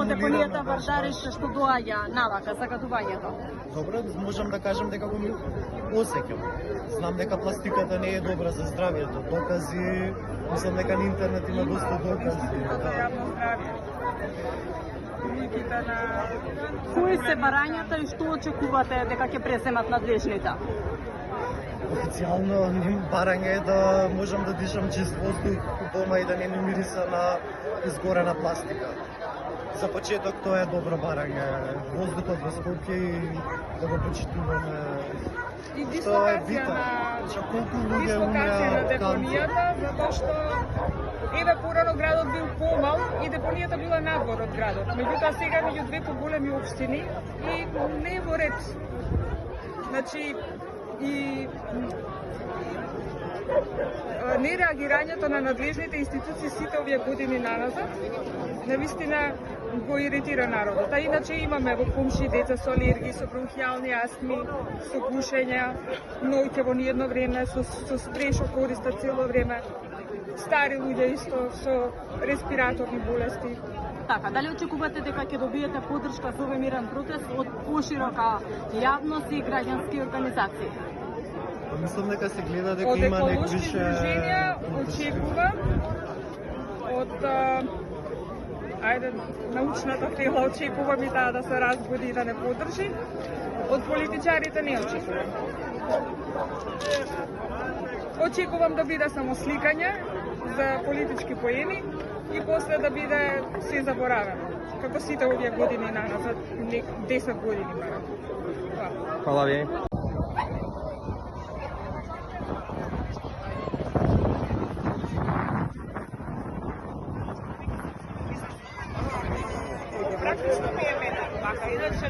во депонијата Вардарище што доаѓа навака за катувањето? Добро, можам да кажам дека го осеќам. Знам дека пластиката не е добра за здравјето. Докази, мислам дека на интернет има доста докази. Институтот за јавно здравје. Кои се барањата и што очекувате дека ќе преземат надлежните? Официјално барање е да можам да дишам чист воздух у дома и да не ми мириса на изгорена пластика. За почеток тоа е добро барање. Воздухот во Скопје и да го почитуваме. И Тоа е дислокација битно. на депонијата, затоа што еве порано градот бил помал и депонијата била надвор од градот. Меѓутоа сега меѓу две поголеми општини и не е во ред. Значи и нереагирањето на надлежните институции сите овие години наназад, навистина го иритира народот. А иначе имаме во комши деца со алергии, со бронхијални астми, со пушење, ноќе во ниедно време, со спреј што користат цело време, стари луѓе исто со респираторни болести. Така, дали очекувате дека ќе добиете поддршка за овој мирен протест од поширока јавност и граѓански организации? Мислам дека се гледа дека има некои више здруженија очекувам од научната тела очекувам и таа да се разбуди и да не поддржи. Од политичарите не очекувам. Очекувам да биде само сликање за политички поени и после да биде се заборавено. Како сите овие години наназад, 10 години барем. Хвала ви. Практично ми е мене, иначе